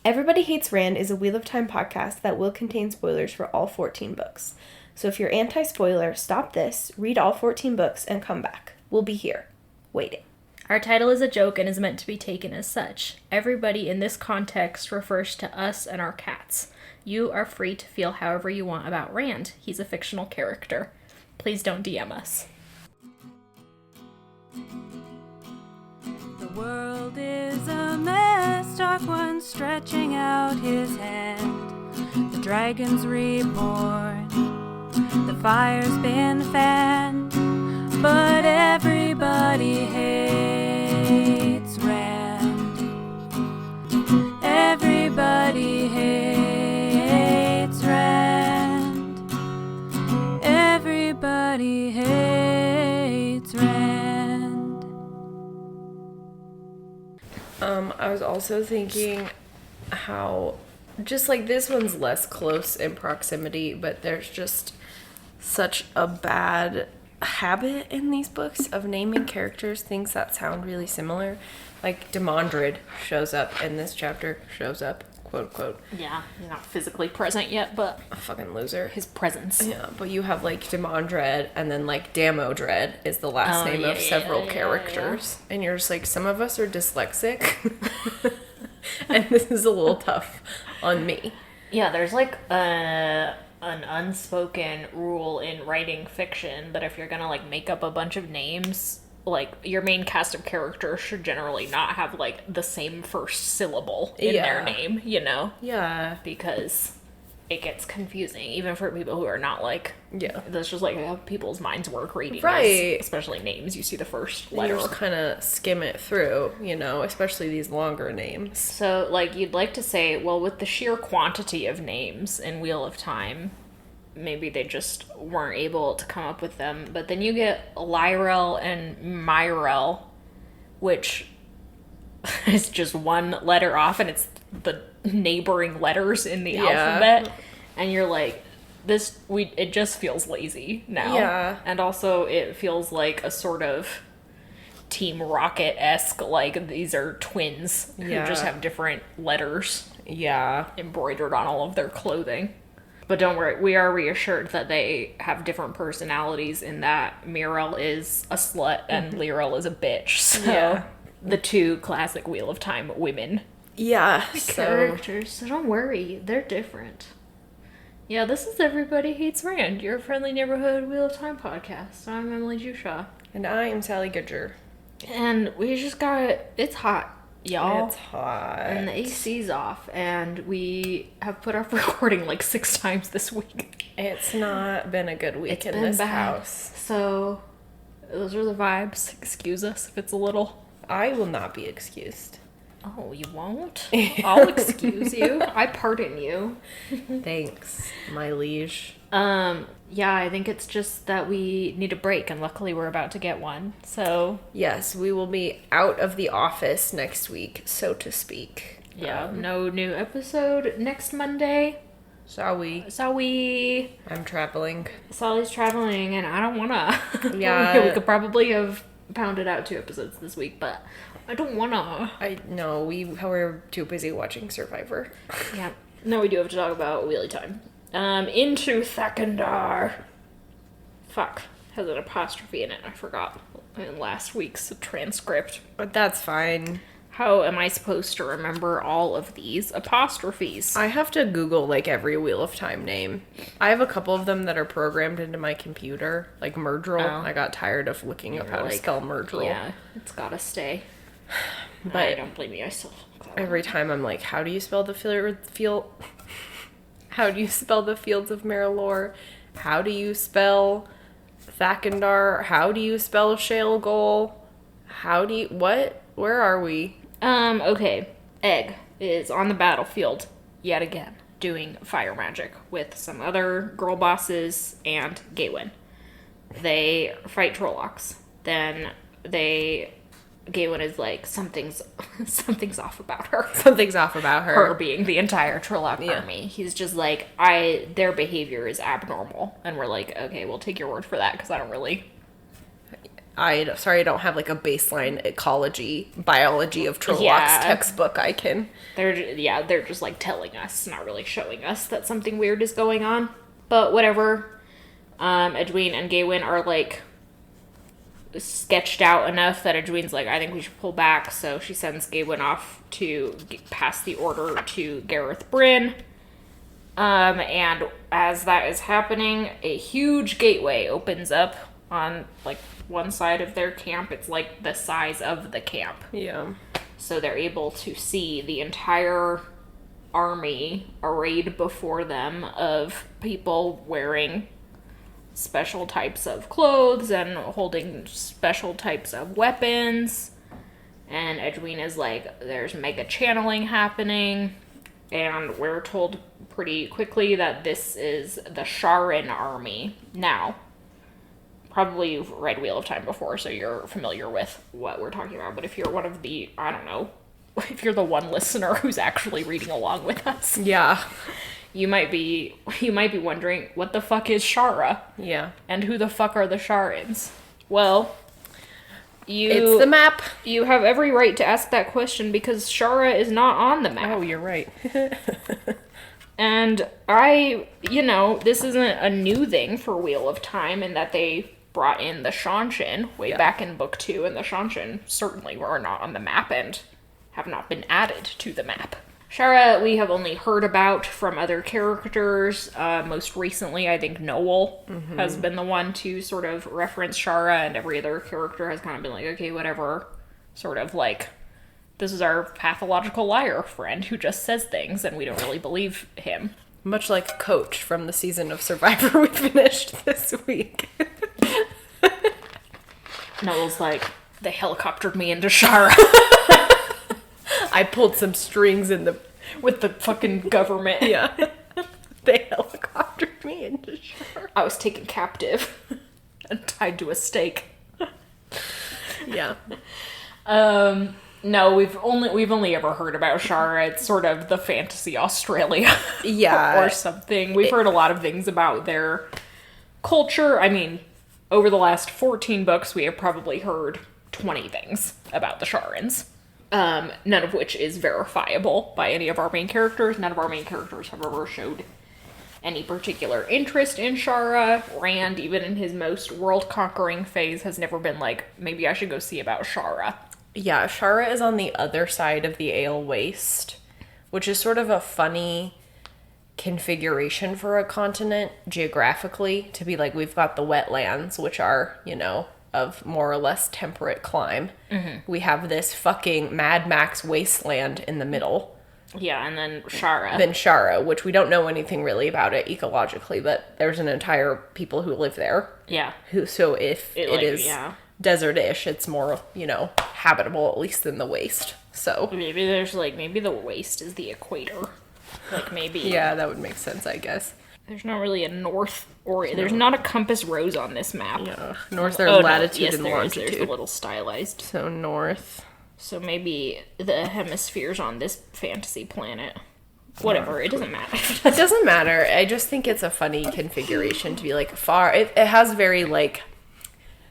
Everybody Hates Rand is a Wheel of Time podcast that will contain spoilers for all 14 books. So if you're anti-spoiler, stop this, read all 14 books, and come back. We'll be here, waiting. Our title is a joke and is meant to be taken as such. Everybody in this context refers to us and our cats. You are free to feel however you want about Rand. He's a fictional character. Please don't DM us. The world is a mess, Dark One stretching out his hand. The dragon's reborn, the fire's been fanned, but everybody hates Rand. Everybody hates Rand. Everybody hates Rand. I was also thinking how, just like this one's less close in proximity, but there's just such a bad habit in these books of naming characters things that sound really similar. Like Demandred shows up in this chapter, quote, quote. Yeah, he's not physically present yet, but A fucking loser. his presence. Yeah, but you have like Demandred, and then like Damodred is the last name of several characters. And you're just like, some of us are dyslexic. And this is a little tough on me. Yeah, there's like an unspoken rule in writing fiction that if you're gonna like make up a bunch of names, like your main cast of characters should generally not have like the same first syllable in their name, you know? Yeah. Because it gets confusing, even for people who are not like, that's just like how people's minds work reading, right? Especially names. You see the first letter. You just kind of skim it through, you know, especially these longer names. So, like, you'd like to say, well, with the sheer quantity of names in Wheel of Time, maybe they just weren't able to come up with them. But then you get Lyrel and Myrel, which is just one letter off, and it's the neighboring letters in the alphabet. And you're like, it just feels lazy now. Yeah. And also it feels like a sort of Team Rocket-esque, like these are twins who just have different letters embroidered on all of their clothing. But don't worry, we are reassured that they have different personalities in that Myrel is a slut and Lyrel is a bitch. So the two classic Wheel of Time women. Yeah. Characters. So don't worry, they're different. Yeah, this is Everybody Hates Rand, your friendly neighborhood Wheel of Time podcast. I'm Emily Jushaw. And I am Sally Goodger. And we just it's hot, y'all. It's hot. And the AC's off, and we have put off recording like 6 times this week. It's not been a good week in this house. So, those are the vibes. Excuse us if it's a little... I will not be excused. Oh, you won't? I'll excuse you. I pardon you. Thanks, my liege. Yeah, I think it's just that we need a break, and luckily we're about to get one, so... Yes, we will be out of the office next week, so to speak. Yeah, no new episode next Monday. Sorry. I'm traveling. Sally's traveling, and I don't wanna. Yeah. We could probably have pounded out 2 episodes this week, but I don't wanna. I know, we're too busy watching Survivor. Yeah. No, we do have to talk about Wheelie Time. Into Thakandar. Fuck. Has an apostrophe in it. I forgot in last week's transcript. But that's fine. How am I supposed to remember all of these apostrophes? I have to Google, like, every Wheel of Time name. I have a couple of them that are programmed into my computer, like Murdrel. Oh. I got tired of looking up how to spell Murdrel. Yeah, it's gotta stay. But I don't blame you, I still... Every time I'm like, how do you spell the How do you spell the Fields of Marilor? How do you spell Thakandar? How do you spell Shale Goal? What? Where are we? Okay. Egg is on the battlefield yet again, doing fire magic with some other girl bosses and Gawain. They fight Trollocs. Then Gawain is like, something's off about her. Something's off about her. Her being the entire Trolloc army. He's just like, their behavior is abnormal. And we're like, okay, we'll take your word for that, because I don't really Sorry, I don't have like a baseline ecology, biology of Trollocs textbook I can. They're just like telling us, not really showing us that something weird is going on. But whatever. Edwin and Gawain are like sketched out enough that Edwin's like, I think we should pull back. So she sends Gawain off to pass the order to Gareth Bryn. And as that is happening, a huge gateway opens up on like one side of their camp. It's like the size of the camp. Yeah. So they're able to see the entire army arrayed before them of people wearing special types of clothes and holding special types of weapons. And Edwin is like, there's mega channeling happening. And we're told pretty quickly that this is the Sharan army. Now, probably you've read Wheel of Time before, so you're familiar with what we're talking about. But if you're one of the, I don't know, if you're the one listener who's actually reading along with us, Yeah. you might be wondering, what the fuck is Shara? Yeah. And who the fuck are the Sharans? Well, It's the map. You have every right to ask that question because Shara is not on the map. Oh, you're right. And this isn't a new thing for Wheel of Time in that they brought in the Shanshin way back in Book 2, and the Shanshin certainly were not on the map and have not been added to the map. Shara, we have only heard about from other characters. Most recently, I think Noel has been the one to sort of reference Shara, and every other character has kind of been like, okay, whatever. Sort of like, this is our pathological liar friend who just says things, and we don't really believe him. Much like Coach from the season of Survivor we finished this week. Noel's like, they helicoptered me into Shara. I pulled some strings With the fucking government. Yeah. They helicoptered me into shore. I was taken captive and tied to a stake. Yeah. No, we've only ever heard about Shara. It's sort of the fantasy Australia. Yeah. Or something. We've heard a lot of things about their culture. I mean, over the last 14 books, we have probably heard 20 things about the Sharans. None of which is verifiable by any of our main characters. None of our main characters have ever showed any particular interest in Shara. Rand, even in his most world-conquering phase, has never been like, maybe I should go see about Shara. Yeah, Shara is on the other side of the Ale Waste, which is sort of a funny configuration for a continent geographically, to be like, we've got the wetlands, which are, of more or less temperate clime. Mm-hmm. We have this fucking Mad Max wasteland in the middle. Yeah, and then Shara. Then Shara, which we don't know anything really about it ecologically, but there's an entire people who live there. Yeah. So if it is desert-ish, it's more, habitable, at least than the waste. So maybe the waste is the equator. Like maybe. Yeah, that would make sense, I guess. There's not really a north or there's not a compass rose on this map. Yeah, north there latitude and longitude. There's a little stylized. So north. So maybe the hemisphere's on this fantasy planet. Whatever, it doesn't matter. It doesn't matter. I just think it's a funny configuration to be like far. It has very like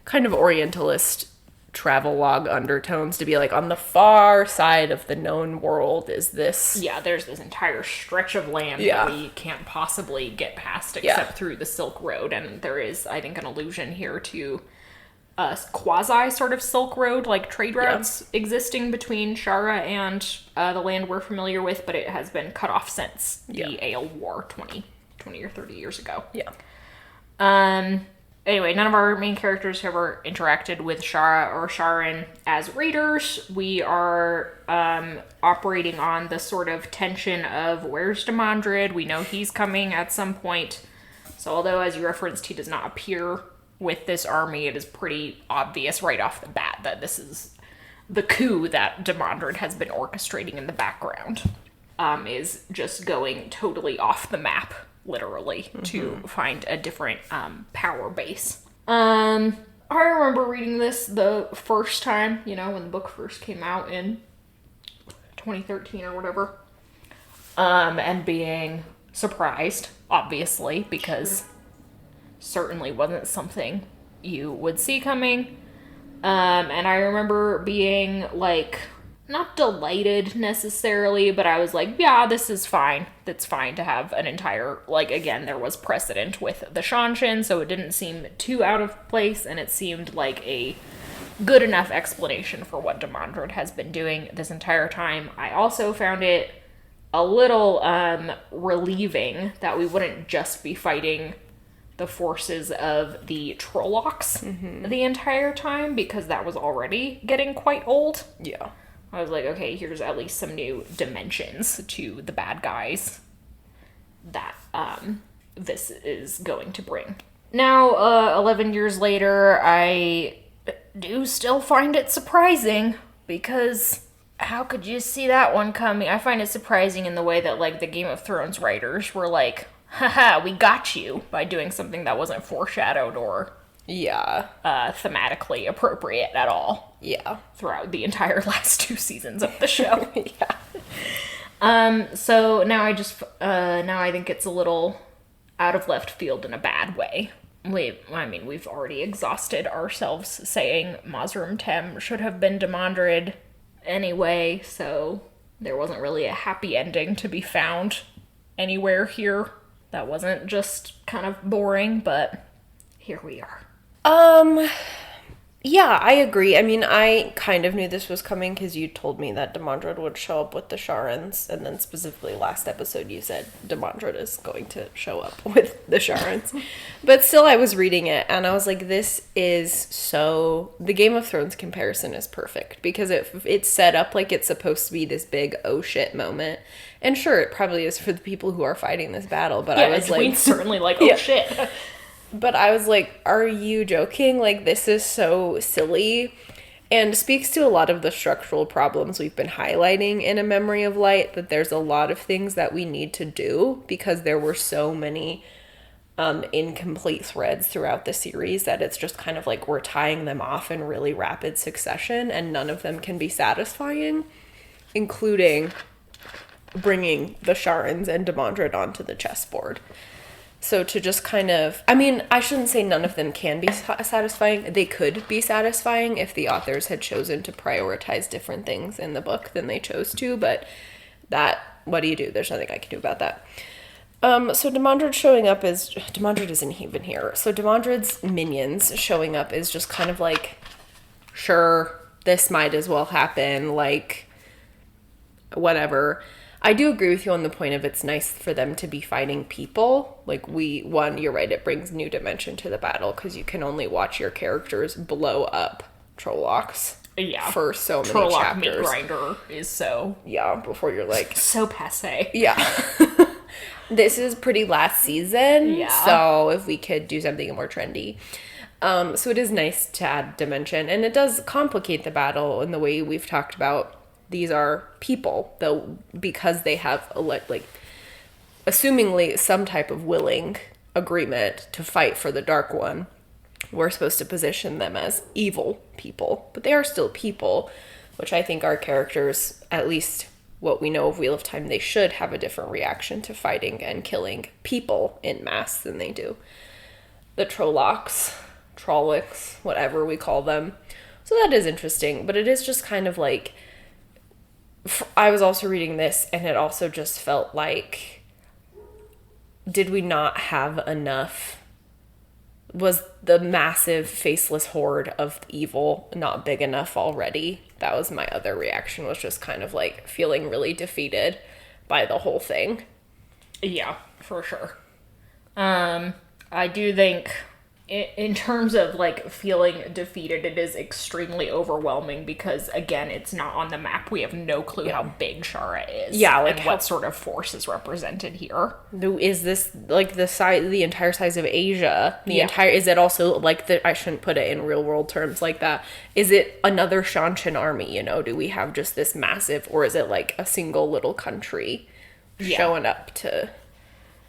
kind of Orientalist travelogue undertones to be like on the far side of the known world is this. Yeah, there's this entire stretch of land that we can't possibly get past except through the Silk Road, and there is, I think, an allusion here to a quasi sort of Silk Road, like trade routes existing between Shara and the land we're familiar with, but it has been cut off since the Ale War 20 or 30 years ago. Yeah. Anyway, none of our main characters have ever interacted with Shara or Sharan as raiders. We are operating on the sort of tension of where's Demandred? We know he's coming at some point. So although, as you referenced, he does not appear with this army, it is pretty obvious right off the bat that this is the coup that Demandred has been orchestrating in the background. Is just going totally off the map. Literally, to find a different power base. I remember reading this the first time, when the book first came out in 2013 or whatever, and being surprised, obviously, because certainly wasn't something you would see coming. And I remember being, like, not delighted necessarily, but I was like, yeah, this is fine. It's fine to have an entire, like, again, there was precedent with the Shanshin, so it didn't seem too out of place, and it seemed like a good enough explanation for what Demandred has been doing this entire time. I also found it a little relieving that we wouldn't just be fighting the forces of the Trollocs the entire time, because that was already getting quite old. Yeah. I was like, okay, here's at least some new dimensions to the bad guys that this is going to bring. Now, 11 years later, I do still find it surprising, because how could you see that one coming? I find it surprising in the way that, like, the Game of Thrones writers were like, haha, we got you, by doing something that wasn't foreshadowed or thematically appropriate at all. Yeah. Throughout the entire last 2 seasons of the show. So now I think it's a little out of left field in a bad way. We've already exhausted ourselves saying Mazrim Tem should have been Demandred anyway, so there wasn't really a happy ending to be found anywhere here. That wasn't just kind of boring, but here we are. Yeah, I agree. I mean, I kind of knew this was coming because you told me that Demandred would show up with the Sharans, and then specifically last episode you said Demandred is going to show up with the Sharans. But still, I was reading it, and I was like, this is so... The Game of Thrones comparison is perfect, because it's set up like it's supposed to be this big oh shit moment. And sure, it probably is for the people who are fighting this battle, but I was like... certainly like, oh shit. But I was like, are you joking? Like, this is so silly, and speaks to a lot of the structural problems we've been highlighting in A Memory of Light, that there's a lot of things that we need to do because there were so many incomplete threads throughout the series that it's just kind of like we're tying them off in really rapid succession, and none of them can be satisfying, including bringing the Sharans and Demandred onto the chessboard. So to just kind of, I mean, I shouldn't say none of them can be satisfying. They could be satisfying if the authors had chosen to prioritize different things in the book than they chose to, but that, what do you do? There's nothing I can do about that. So Demandred showing up is, Demandred isn't even here. So Demandred's minions showing up is just kind of like, sure, this might as well happen, like, whatever. I do agree with you on the point of it's nice for them to be fighting people. Like, you're right, it brings new dimension to the battle because you can only watch your characters blow up Trollocs for so many Trolloc chapters. meat grinder is so... Yeah, before you're like... so passé. Yeah. This is pretty last season, so if we could do something more trendy. So it is nice to add dimension, and it does complicate the battle in the way we've talked about. These are people, though, because they have, like, assumingly some type of willing agreement to fight for the Dark One. We're supposed to position them as evil people, but they are still people, which I think our characters, at least what we know of Wheel of Time, they should have a different reaction to fighting and killing people in mass than they do. The Trollocs, whatever we call them. So that is interesting, but it is just kind of like... I was also reading this, and it also just felt like, did we not have enough? Was the massive faceless horde of evil not big enough already? That was my other reaction, was just kind of like feeling really defeated by the whole thing. Yeah, for sure. I do think in terms of, like, feeling defeated, it is extremely overwhelming because, again, it's not on the map. We have no clue how big Shara is. Yeah, like, and what sort of force is represented here. Is this, like, the entire size of Asia? Is it also, like, I shouldn't put it in real-world terms like that. Is it another Shanshin army, you know? Do we have just this massive, or is it, like, a single little country showing up to...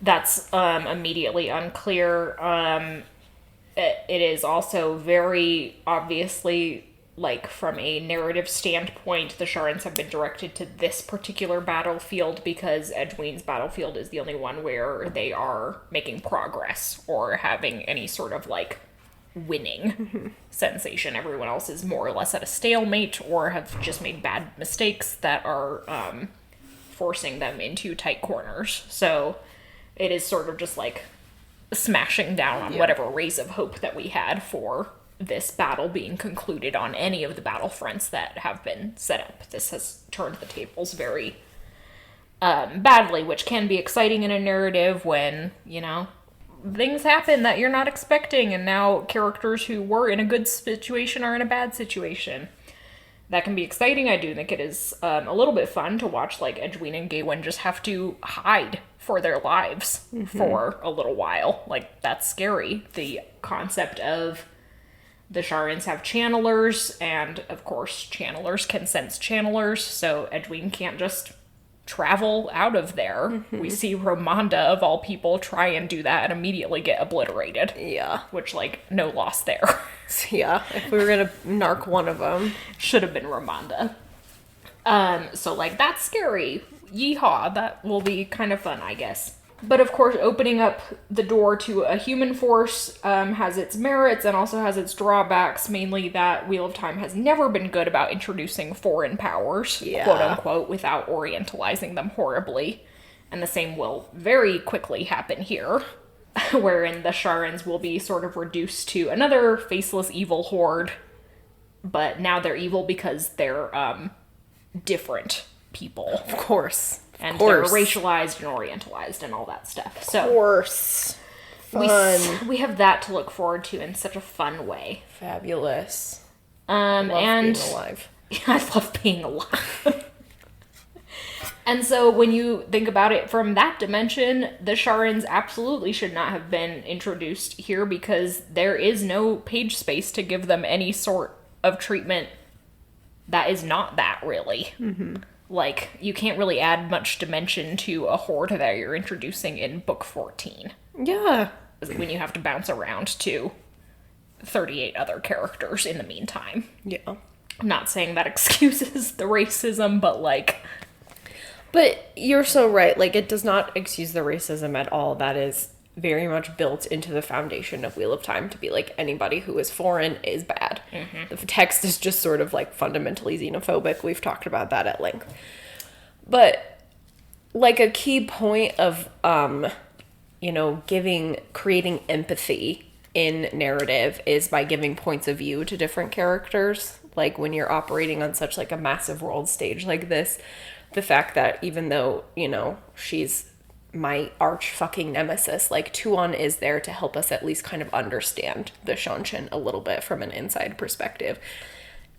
That's immediately unclear. It is also very obviously, like, from a narrative standpoint, the Sharans have been directed to this particular battlefield because Edwin's battlefield is the only one where they are making progress or having any sort of, like, winning sensation. Everyone else is more or less at a stalemate or have just made bad mistakes that are forcing them into tight corners. So it is sort of just like smashing down on whatever rays of hope that we had for this battle being concluded on any of the battlefronts that have been set up. This has turned the tables very badly, which can be exciting in a narrative when, you know, things happen that you're not expecting, and now characters who were in a good situation are in a bad situation. That can be exciting. I do think it is a little bit fun to watch, like, Edwin and Gawain just have to hide for their lives for a little while. Like, that's scary. The concept of the Sharans have channelers, and, of course, channelers can sense channelers, so Edwin can't just travel out of there. We see Ramonda, of all people, try and do that and immediately get obliterated. Yeah. Which, like, no loss there. Yeah, if we were gonna narc one of them. Should have been Ramonda. So, like, that's scary. Yeehaw, that will be kind of fun, I guess. But, of course, opening up the door to a human force has its merits and also has its drawbacks, mainly that Wheel of Time has never been good about introducing foreign powers, quote-unquote, without orientalizing them horribly. And the same will very quickly happen here, wherein the Sharans will be sort of reduced to another faceless evil horde, but now they're evil because they're different people. Of course. And they're racialized and orientalized and all that stuff. So, of course. Fun. We have that to look forward to in such a fun way. Fabulous. And being alive. I love being alive. And so when you think about it from that dimension, the Sharans absolutely should not have been introduced here because there is no page space to give them any sort of treatment that is not that, really. Mm-hmm. Like, you can't really add much dimension to a horde that you're introducing in book 14. Yeah. When you have to bounce around to 38 other characters in the meantime. Yeah. I'm not saying that excuses the racism, but, like... But you're so right. Like, it does not excuse the racism at all. That is very much built into the foundation of Wheel of Time to be like, anybody who is foreign is bad. Mm-hmm. The text is just sort of like fundamentally xenophobic. We've talked about that at length. But like a key point of, creating empathy in narrative is by giving points of view to different characters. Like when you're operating on such like a massive world stage like this, the fact that even though, she's my arch fucking nemesis, like Tuon is there to help us at least kind of understand the Shanshin a little bit from an inside perspective.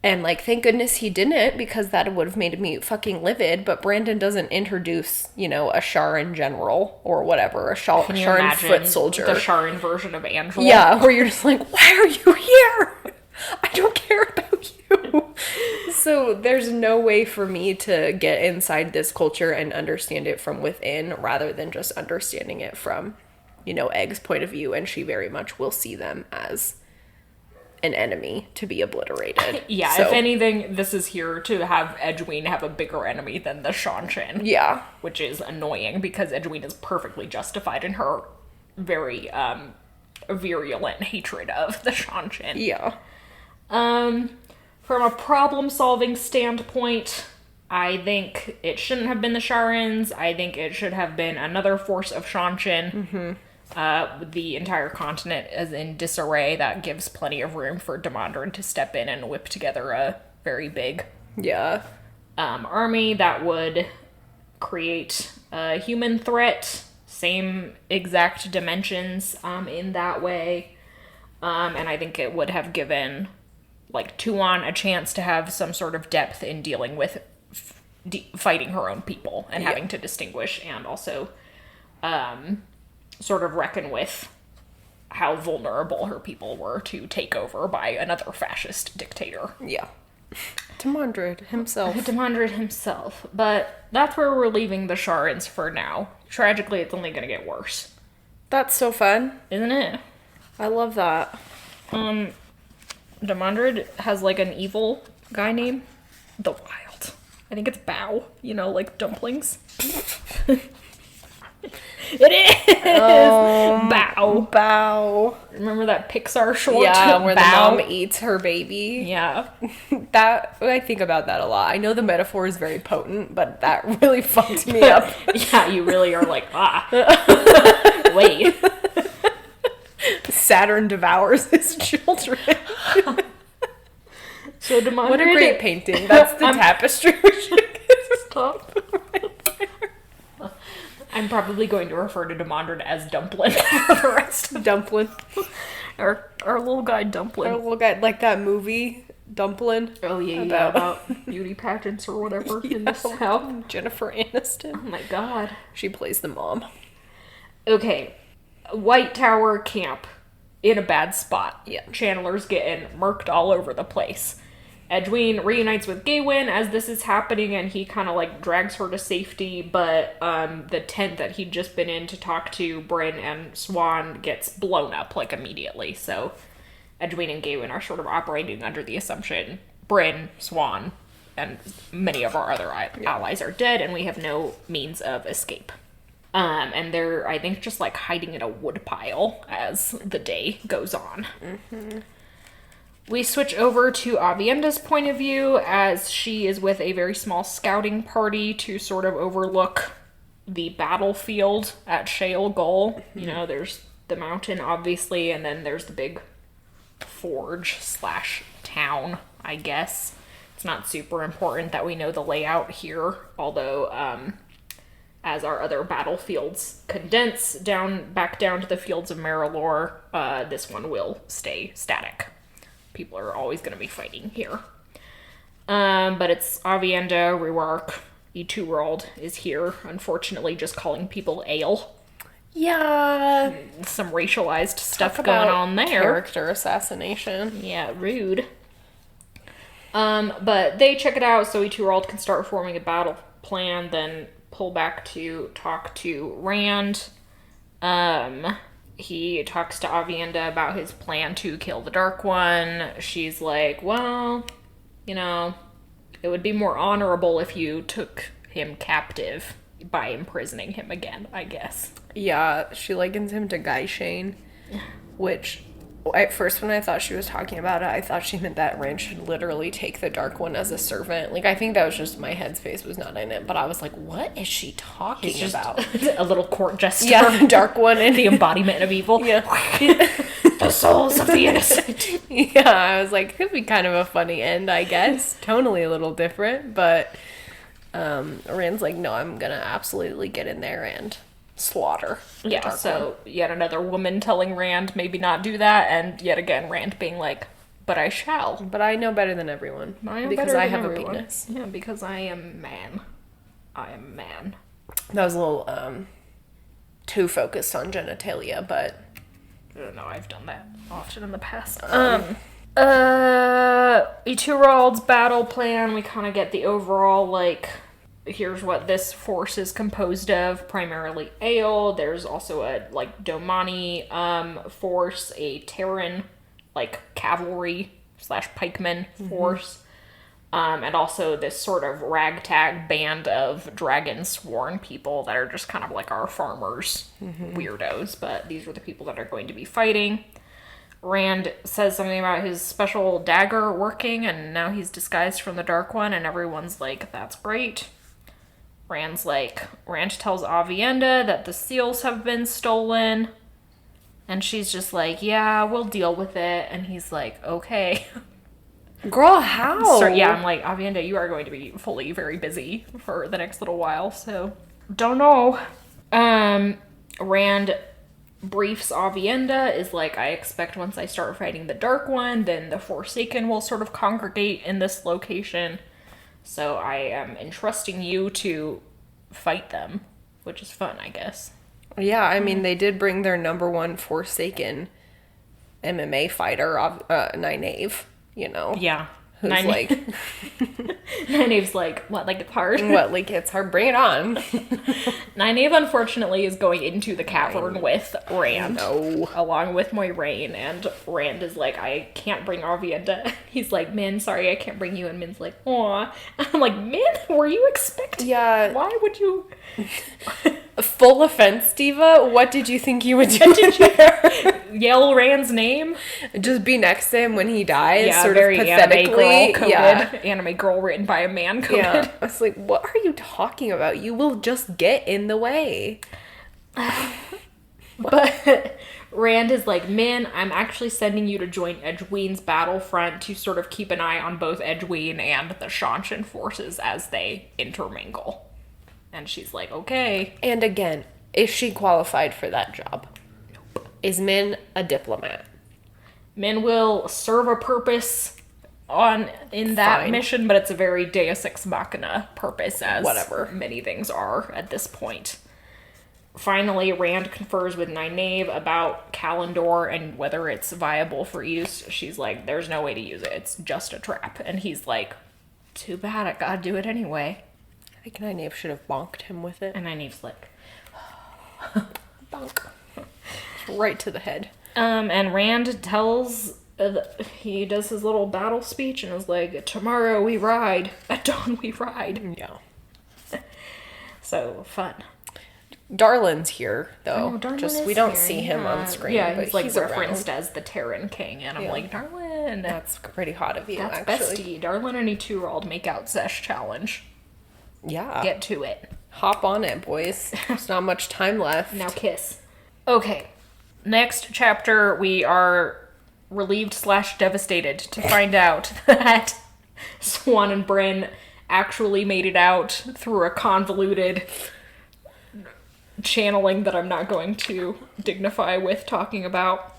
And like, thank goodness he didn't, because that would have made me fucking livid. But Brandon doesn't introduce, a Sharan general or whatever, a Sharan foot soldier. The Sharan version of Androl. Yeah, where you're just like, why are you here? I don't care about you. So there's no way for me to get inside this culture and understand it from within rather than just understanding it from, Egg's point of view. And she very much will see them as an enemy to be obliterated. Yeah, so, if anything, this is here to have Edwin have a bigger enemy than the Shanshin. Yeah. Which is annoying because Edwin is perfectly justified in her very virulent hatred of the Shanshin. Yeah. From a problem-solving standpoint, I think it shouldn't have been the Sharans. I think it should have been another force of Shanshin. Mm-hmm. The entire continent is in disarray. That gives plenty of room for Demandred to step in and whip together a very big army that would create a human threat. Same exact dimensions in that way. And I think it would have given like Tuon a chance to have some sort of depth in dealing with fighting her own people and having to distinguish and also sort of reckon with how vulnerable her people were to take over by another fascist dictator. Yeah. Demandred himself. But that's where we're leaving the Sharans for now. Tragically, it's only going to get worse. That's so fun. Isn't it? I love that. Demandred has like an evil guy named The Wild. I think it's Bao, like dumplings. It Bow. Bow. Remember that Pixar short? Yeah, where Bow? the mom eats her baby. Yeah. That, I think about that a lot. I know the metaphor is very potent, but that really fucked me up. Yeah, you really are like, wait. Saturn devours his children. So Demandred, What a great painting. That's the tapestry we should stop. I'm probably going to refer to Demandred as Dumpling for the rest of Dumpling. our little guy Dumpling. Our little guy, like that movie, Dumpling. Oh yeah, about beauty pageants or whatever in the South. Jennifer Aniston. Oh my god. She plays the mom. Okay, White Tower camp in a bad spot. Yeah. Chandler's getting murked all over the place. Edwin reunites with Gawain as this is happening, and he kind of like drags her to safety, but the tent that he'd just been in to talk to Bryn and Swan gets blown up like immediately. So Edwin and Gawain are sort of operating under the assumption Bryn, Swan, and many of our other allies are dead, and we have no means of escape. And they're, I think, just like hiding in a wood pile as the day goes on. Mm-hmm. We switch over to Avienda's point of view as she is with a very small scouting party to sort of overlook the battlefield at Shale Gull. Mm-hmm. You know, there's the mountain, obviously, and then there's the big forge/town, I guess. It's not super important that we know the layout here, although, as our other battlefields condense back down to the fields of Marilor, this one will stay static. People are always going to be fighting here. But it's Avienda, Rewark, E2 is here, unfortunately just calling people ale. Yeah. Some racialized stuff going on there. Character assassination. Yeah, rude. But they check it out so E2 can start forming a battle plan, then pull back to talk to Rand. He talks to Avienda about his plan to kill the Dark One. She's like, well, you know, it would be more honorable if you took him captive by imprisoning him again, I guess. Yeah, she likens him to Guy Shane, which at first when I thought she was talking about it, I thought she meant that Rand should literally take the Dark One as a servant. Like, I think that was just my headspace was not in it, but I was like, what is she talking about? A little court jester. Yeah, the Dark One and the embodiment of evil. Yeah. The souls of the innocent. Yeah, I was like, could be kind of a funny end, I guess. Tonally a little different, but Rand's like, no, I'm gonna absolutely get in there and slaughter the Yeah, Dark so One. yet another woman telling Rand maybe not do that, and yet again Rand being like, but I shall. But I know better than everyone. Because I have a penis. Yeah, because I am man. I am man. That was a little too focused on genitalia, but I don't know, I've done that often in the past. Eturald's battle plan, we kind of get the overall, like, here's what this force is composed of, primarily ale. There's also a, like, Domani force, a Terran, like, cavalry/pikeman force, and also this sort of ragtag band of dragon-sworn people that are just kind of like our farmers, weirdos, but these are the people that are going to be fighting. Rand says something about his special dagger working, and now he's disguised from the Dark One, and everyone's like, that's great. Rand tells Avienda that the seals have been stolen, and she's just like, yeah, we'll deal with it, and he's like, okay. girl, how? So, yeah, I'm like, Avienda, you are going to be fully very busy for the next little while, so don't know. Rand briefs Avienda, is like, I expect once I start fighting the Dark One, then the Forsaken will sort of congregate in this location. So I am entrusting you to fight them, which is fun, I guess. Yeah, I mean, they did bring their number one Forsaken MMA fighter, Nynaeve, you know? Yeah. Who's like Nynaeve's like, what, like it's hard? What, like it's hard? Bring it on. Nynaeve, unfortunately, is going into the cavern with Rand. No. Along with Moiraine, and Rand is like, I can't bring Arvienda. He's like, Min, sorry, I can't bring you. And Min's like, aw. And I'm like, Min, were you expecting? Yeah. Why would you? Full offense, Diva. What did you think you would do? Did you Yell Rand's name? just be next to him when he dies? Yeah, sort very of anime girl pathetically. coded. Yeah. Anime girl written by a man coded. Yeah. I was like, what are you talking about? You will just get in the way. But Rand is like, Min, I'm actually sending you to join Edwin's battlefront to sort of keep an eye on both Edwin and the Shanshan forces as they intermingle. And she's like, okay. And again, is she qualified for that job? Nope. Is Min a diplomat? Min will serve a purpose in that Fine. mission, but it's a very Deus Ex Machina purpose, as Whatever. many things are at this point. Finally, Rand confers with Nynaeve about Kalendor and whether it's viable for use. She's like, there's no way to use it. It's just a trap. And he's like, too bad, I gotta do it anyway. I think Nynaeve should have bonked him with it. And Nynaeve's like, Bonk. Right to the head. and Rand tells, he does his little battle speech and is like, tomorrow we ride, at dawn we ride. Yeah. So, fun. Darlin's here, though. Oh, Darlin Just is we don't here, see him yeah. on screen. Yeah, but he's like he's referenced around. as the Terran King, and I'm Yeah. like, Darlin, That's pretty hot of you, that's actually. bestie. Darlin and a 2-year-old make out sesh challenge. Yeah. Get to it. Hop on it, boys. There's not much time left. Now kiss. Okay. Next chapter, we are relieved / devastated to find out that Swan and Bryn actually made it out through a convoluted channeling that I'm not going to dignify with talking about.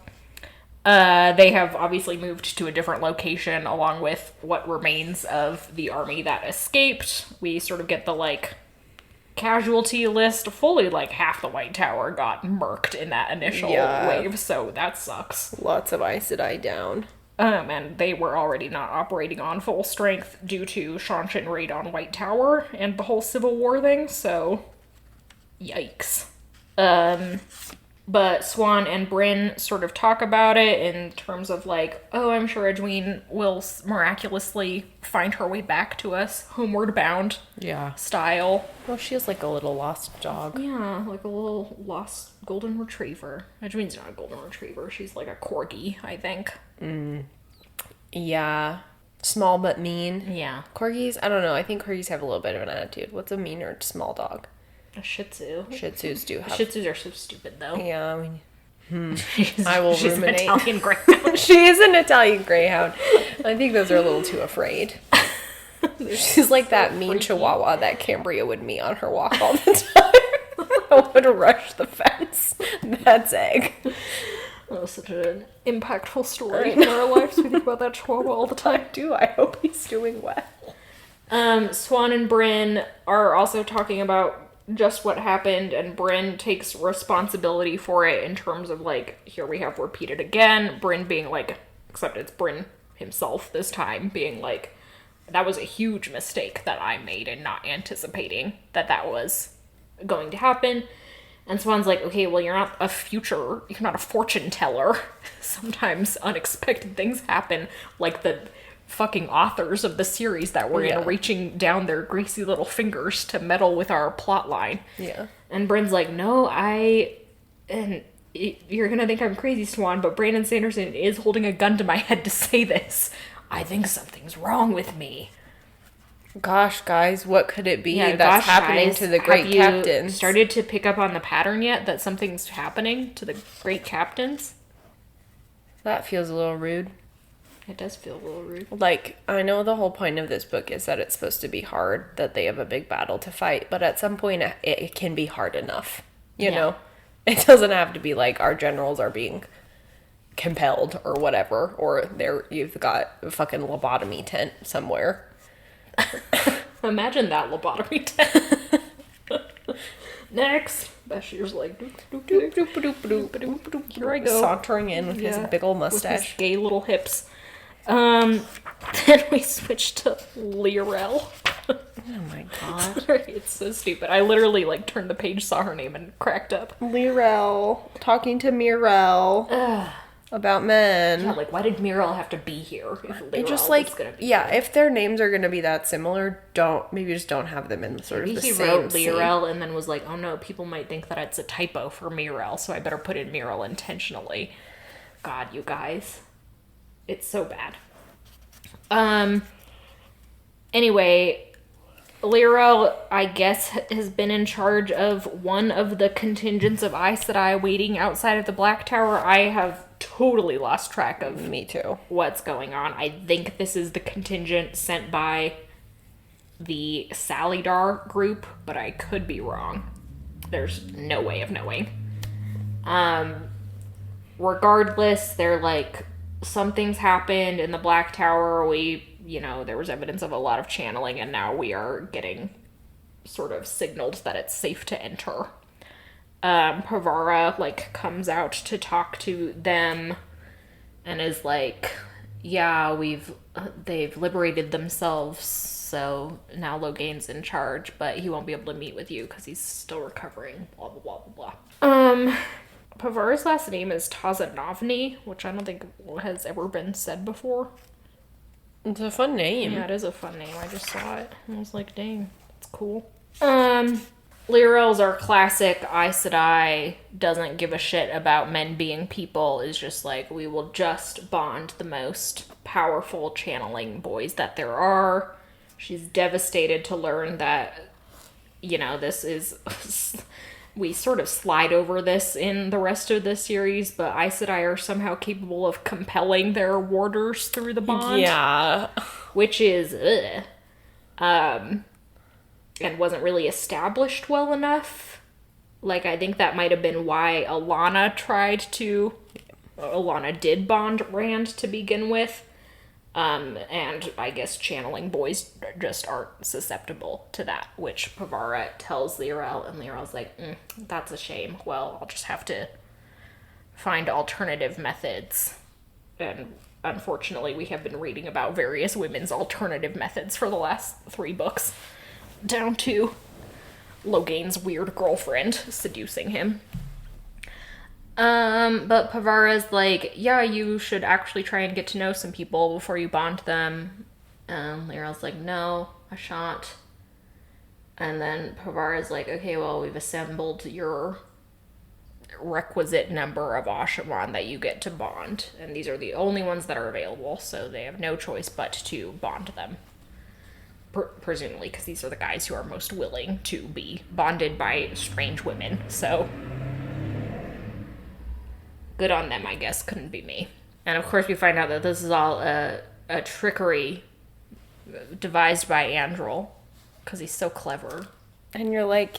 They have obviously moved to a different location along with what remains of the army that escaped. We sort of get the, like, casualty list. Fully, like, half the White Tower got murked in that initial wave, so that sucks. Lots of Aes Sedai down. And they were already not operating on full strength due to Shanshan raid on White Tower and the whole Civil War thing, so yikes. But Swan and Bryn sort of talk about it in terms of like, oh, I'm sure Edwin will miraculously find her way back to us, homeward bound Yeah. style. Well, she is like a little lost dog. Yeah, like a little lost golden retriever. Edwin's not a golden retriever. She's like a corgi, I think. Yeah. Small but mean. Yeah. Corgis, I don't know. I think corgis have a little bit of an attitude. What's a meaner small dog? A Shih Tzu. Shih Tzus do have. Shih Tzus are so stupid, though. Yeah, I mean, She's, I will she's ruminate. an Italian greyhound. she is an Italian Greyhound. I think those are a little too afraid. She's like that mean freaky. Chihuahua that Cambria would meet on her walk all the time. I would rush the fence. That's Egg. That was such an impactful story in our lives. We think about that Chihuahua all the time. I hope he's doing well. Swan and Bryn are also talking about just what happened, and Bryn takes responsibility for it in terms of, like, here we have repeated again. Bryn being like, except it's Bryn himself this time, being like, that was a huge mistake that I made in not anticipating that was going to happen. And Swan's like, okay, well, you're not a fortune teller. Sometimes unexpected things happen, like the fucking authors of the series that were in reaching down their greasy little fingers to meddle with our plot line. Yeah. And Bryn's like, no, you're gonna think I'm crazy, Swan, but Brandon Sanderson is holding a gun to my head to say this. I think something's wrong with me. Gosh, guys, what could it be Yeah, that's gosh, happening guys, to the great have you captains? started to pick up on the pattern yet that something's happening to the great captains? That feels a little rude. It does feel a little rude. Like, I know the whole point of this book is that it's supposed to be hard, that they have a big battle to fight, but at some point it can be hard enough. You know? It doesn't have to be like our generals are being compelled or whatever, or you've got a fucking lobotomy tent somewhere. Imagine that lobotomy tent. Next. Bashir's like, doop, doop, doop. Here I go. Sauntering in with his big ol' With his mustache. gay little hips. Then we switch to Lirel. Oh my god. It's so stupid. I literally like turned the page, saw her name, and cracked up. Lirel talking to Mirel about men. Yeah, like why did Mirel have to be here if Lirel It just was gonna be yeah, here? if their names are gonna be that similar, maybe just don't have them in sort of Maybe the he same wrote scene. Lirel and then was like, oh no, people might think that it's a typo for Mirel, so I better put in Mirel intentionally. God, you guys. It's so bad. Anyway, Lirel, I guess, has been in charge of one of the contingents of Aes Sedai waiting outside of the Black Tower. I have totally lost track of Me too. what's going on. I think this is the contingent sent by the Salidar group, but I could be wrong. There's no way of knowing. Regardless, they're like, something's happened in the Black Tower. There was evidence of a lot of channeling, and now we are getting sort of signaled that it's safe to enter. Pavara, like, comes out to talk to them and is like, yeah, they've liberated themselves, so now Logain's in charge, but he won't be able to meet with you because he's still recovering, blah, blah, blah, blah, blah. Pavara's last name is Tazanovny, which I don't think has ever been said before. It's a fun name. Yeah, it is a fun name. I just saw it. I was like, dang, that's cool. Lirel's our classic Aes Sedai, doesn't give a shit about men being people, is just like, we will just bond the most powerful channeling boys that there are. She's devastated to learn that, this is... we sort of slide over this in the rest of the series, but Aes Sedai are somehow capable of compelling their warders through the bond. Yeah. Which is, and wasn't really established well enough. Like, I think that might have been why Alana did bond Rand to begin with. And I guess channeling boys just aren't susceptible to that, which Pavara tells Lirel, and Lirel's like, that's a shame. Well, I'll just have to find alternative methods. And unfortunately, we have been reading about various women's alternative methods for the last 3 books, down to Logain's weird girlfriend seducing him. But Pavara's like, yeah, you should actually try and get to know some people before you bond them. Lirel's like, no, I shan't. And then Pavara's like, okay, well, we've assembled your requisite number of Ashaman that you get to bond, and these are the only ones that are available, so they have no choice but to bond them. Presumably, because these are the guys who are most willing to be bonded by strange women, so... good on them, I guess. Couldn't be me. And of course we find out that this is all a trickery devised by Androl, because he's so clever. And you're like,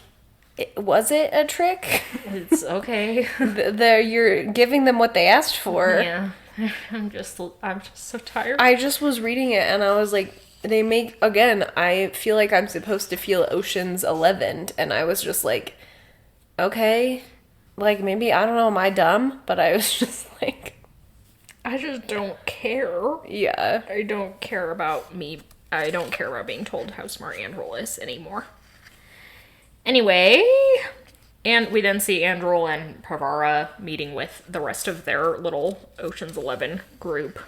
was it a trick? It's okay. You're giving them what they asked for. Yeah. I'm just so tired. I just was reading it and I was like, I feel like I'm supposed to feel Ocean's 11, and I was just like, okay. Like, maybe, I don't know, am I dumb? But I was just like... I just don't care. Yeah. I don't care about being told how smart Androl is anymore. Anyway, and we then see Androl and Pavara meeting with the rest of their little Ocean's 11 group,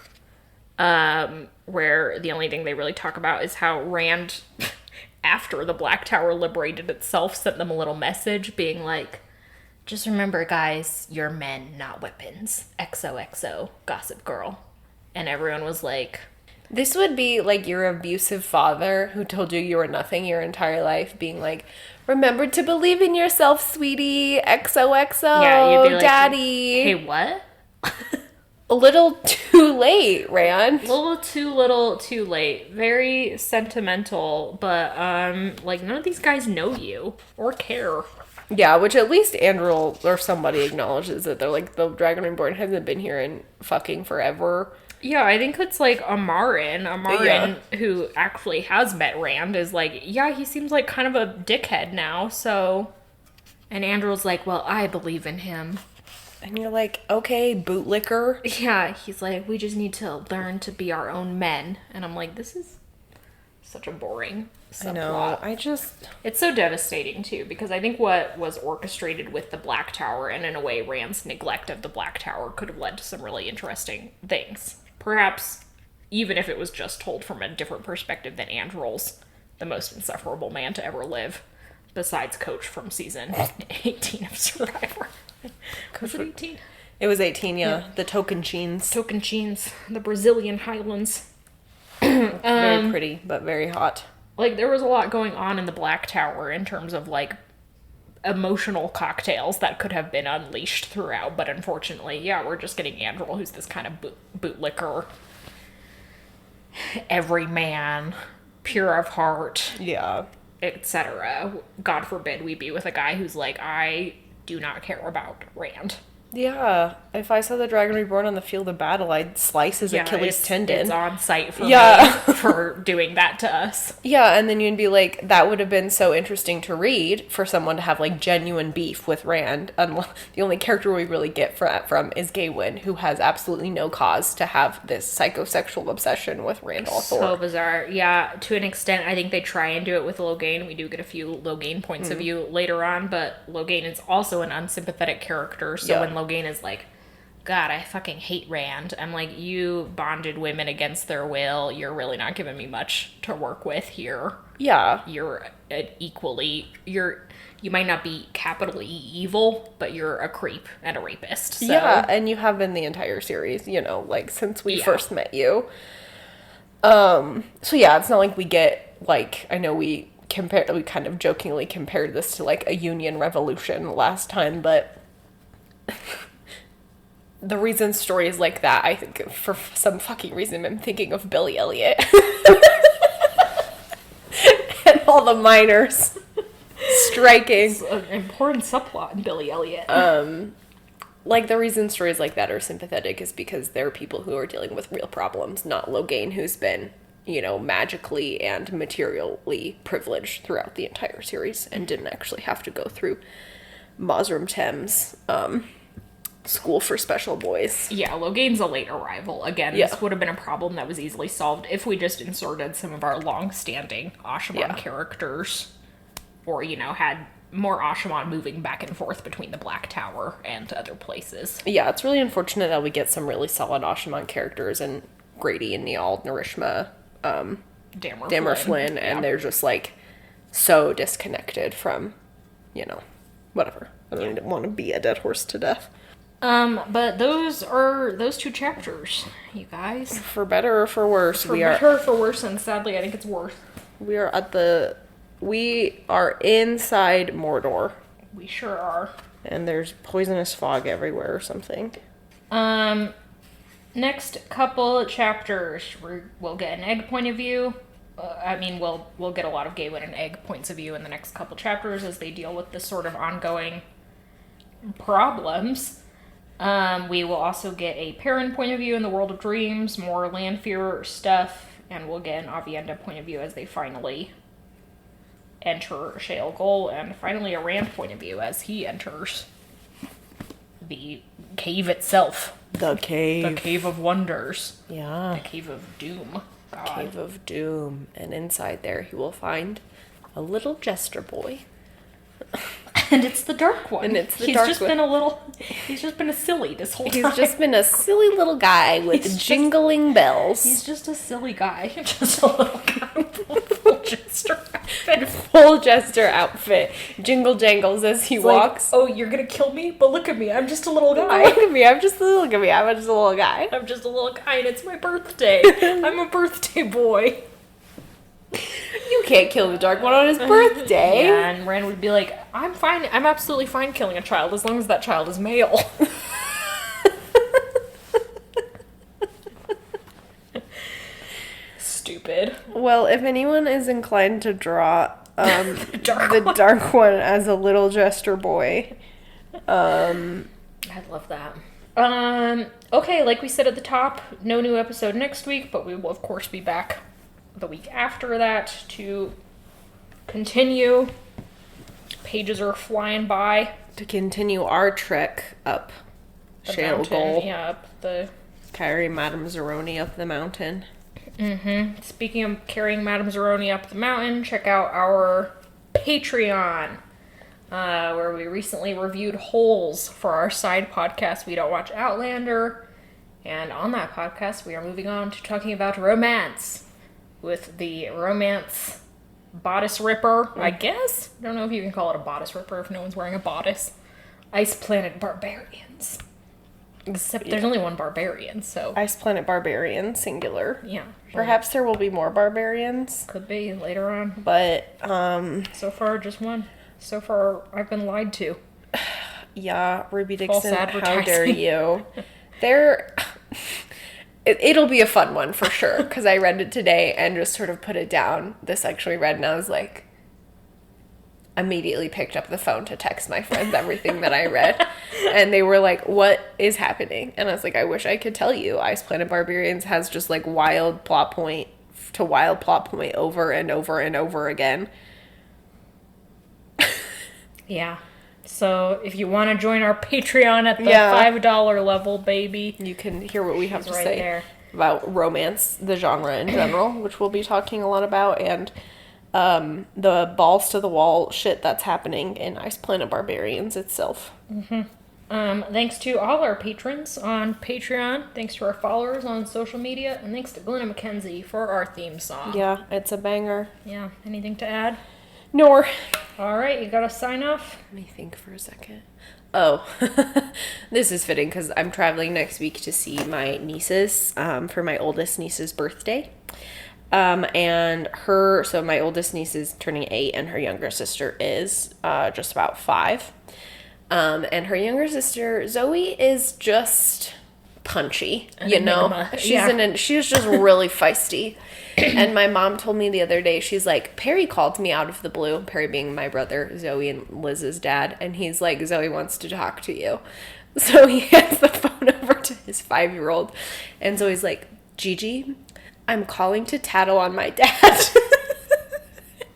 where the only thing they really talk about is how Rand, after the Black Tower liberated itself, sent them a little message being like, just remember, guys, you're men, not weapons. XOXO, Gossip Girl. And everyone was like... This would be like your abusive father who told you were nothing your entire life, being like, remember to believe in yourself, sweetie. XOXO, yeah, you'd be like, daddy. Hey, what? A little too late, Rand. A little too late. Very sentimental, but, like, none of these guys know you or care. Yeah, which at least Androl or somebody acknowledges that they're like, the Dragon Reborn hasn't been here in fucking forever. Yeah, I think it's like Amarin, who actually has met Rand, is like, yeah, he seems like kind of a dickhead now, so... And Androl's like, well, I believe in him. And you're like, okay, bootlicker. Yeah, he's like, we just need to learn to be our own men. And I'm like, this is such a boring subplot. I know, It's so devastating, too, because I think what was orchestrated with the Black Tower, and in a way Rand's neglect of the Black Tower, could have led to some really interesting things. Perhaps, even if it was just told from a different perspective than Androl's, the most insufferable man to ever live, besides Coach from season 18 of Survivor. Was it 18? It was 18, yeah. The Tocantins. Tocantins, the Brazilian Highlands. Very pretty, but very hot. Like, there was a lot going on in the Black Tower in terms of, like, emotional cocktails that could have been unleashed throughout, but unfortunately, yeah, we're just getting Androl, who's this kind of bootlicker, everyman, pure of heart, Yeah. etc. God forbid we be with a guy who's like, I do not care about Rand. Yeah. If I saw the Dragon Reborn on the field of battle, I'd slice his Achilles tendon. It's on site for Yeah. me for doing that to us. Yeah, and then you'd be like, that would have been so interesting to read for someone to have, like, genuine beef with Rand. And the only character we really get from is Gawain, who has absolutely no cause to have this psychosexual obsession with Rand al'Thor. So bizarre. Yeah, to an extent, I think they try and do it with Logain. We do get a few Logain points of view later on, but Logain is also an unsympathetic character. So when Logain is like, God, I fucking hate Rand, I'm like, you bonded women against their will. You're really not giving me much to work with here. Yeah. You're you might not be capitally evil, but you're a creep and a rapist. So. Yeah, and you have been the entire series, like, since we first met you. So yeah, it's not like we get, like, I know we kind of jokingly compared this to, like, a Union Revolution last time, but the reason stories like that, I think, for some fucking reason, I'm thinking of Billy Elliot. And all the miners striking. It's an important subplot in Billy Elliot. Like, the reason stories like that are sympathetic is because there are people who are dealing with real problems, not Logain, who's been, magically and materially privileged throughout the entire series and didn't actually have to go through Mosram Thames, school for special boys. Yeah, Logain's a late arrival. Again, this would have been a problem that was easily solved if we just inserted some of our long-standing Ashaman characters, or, had more Ashaman moving back and forth between the Black Tower and other places. Yeah, it's really unfortunate that we get some really solid Ashaman characters in Grady and Niall, Narishma, Damer Flynn, and they're just, like, so disconnected from, whatever. I don't want to be a dead horse to death. But those are those two chapters, you guys. For better or for worse, For better or for worse, and sadly I think it's worse. We are inside Mordor. We sure are. And there's poisonous fog everywhere or something. Next couple chapters, we'll get an egg point of view. We'll get a lot of Gawain and egg points of view in the next couple chapters as they deal with this sort of ongoing problems. We will also get a Perrin point of view in the World of Dreams, more Lanfear stuff, and we'll get an Aviendha point of view as they finally enter Shale Goal, and finally a Rand point of view as he enters the cave itself. The cave. The Cave of Wonders. Yeah. The Cave of Doom. God. Cave of Doom. And inside there he will find a little jester boy. And it's the dark one. And it's the he's dark just one. He's just been a silly this whole time. He's just been a silly little guy with jingling bells. He's just a silly guy. Just a little guy with a full jester outfit. Full jester outfit. Jingle jangles as he walks. Like, oh, you're gonna kill me? But look at me. I'm just a little guy. Look at me. I'm just a little guy. I'm just a little guy and it's my birthday. I'm a birthday boy. You can't kill the Dark One on his birthday. Yeah, and Rand would be like, I'm fine. I'm absolutely fine killing a child as long as that child is male. Stupid. Well, if anyone is inclined to draw the Dark One as a little jester boy, I'd love that. Okay, like we said at the top, no new episode next week, but we will of course be back the week after that to continue. Pages are flying by. to continue our trek up Shale mountain. goal. Yeah, up the... Carry Madame Zeroni up the mountain. Speaking of carrying Madame Zeroni up the mountain, check out our Patreon, where we recently reviewed Holes for our side podcast, We Don't Watch Outlander. And on that podcast, we are moving on to talking about romance with the romance bodice ripper, I guess? I don't know if you can call it a bodice ripper if no one's wearing a bodice. Ice Planet Barbarians. Except there's only one barbarian, so... Ice Planet Barbarian, singular. Yeah. Perhaps there will be more barbarians. Could be later on. But, So far, just one. So far, I've been lied to. yeah, Ruby False Dixon, how advertising. dare you. It'll be a fun one for sure, because I read it today and just sort of put it down. This actually read, and I was like, immediately picked up the phone to text my friends everything that I read. And they were like, what is happening? And I was like, I wish I could tell you. Ice Planet Barbarians has just like wild plot point to wild plot point over and over and over again. Yeah. So if you want to join our Patreon at the Yeah. $5 level, baby, You can hear what we have She's to right say there. about romance, the genre in general, which we'll be talking a lot about, and the balls to the wall shit that's happening in Ice Planet Barbarians itself. thanks to all our patrons on Patreon, thanks to our followers on social media, and thanks to Glenna McKenzie for our theme song. Yeah, it's a banger. Yeah. Anything to add? Nor. All right, you got to sign off. Let me think for a second. Oh, this is fitting because I'm traveling next week to see my nieces for my oldest niece's birthday. So my oldest niece is turning 8 and her younger sister is just about 5. And her younger sister, Zoe, is just punchy, you know? enigma, She's just really feisty. And my mom told me the other day, she's like, Perry called me out of the blue, Perry being my brother, Zoe and Liz's dad, and he's like, Zoe wants to talk to you. So he hands the phone over to his 5-year-old, and Zoe's like, Gigi, I'm calling to tattle on my dad.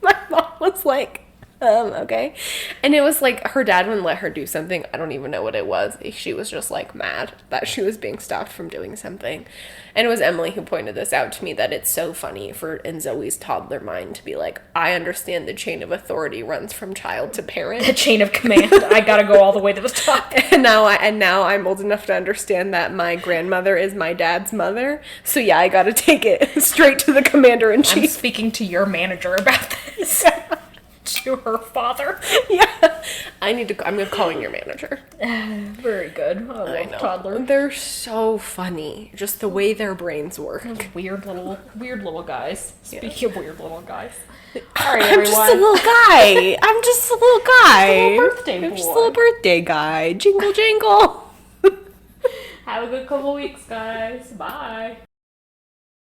My mom was like, okay. And it was like her dad wouldn't let her do something. I don't even know what it was. She was just like mad that she was being stopped from doing something. And it was Emily who pointed this out to me, that it's so funny in Zoe's toddler mind to be like, I understand the chain of authority runs from child to parent. The chain of command. I got to go all the way to the top. And now I'm old enough to understand that my grandmother is my dad's mother. So yeah, I got to take it straight to the commander in I'm chief. speaking to your manager about this. To her father. Yeah. I'm calling your manager. Very good. I love toddler. They're so funny. Just the way their brains work. Weird little guys. Speaking of weird little guys. All right, I'm everyone. just a little guy. I'm just a little guy. Little birthday I'm just a boy. little birthday guy. Jingle, jingle. Have a good couple weeks, guys. Bye.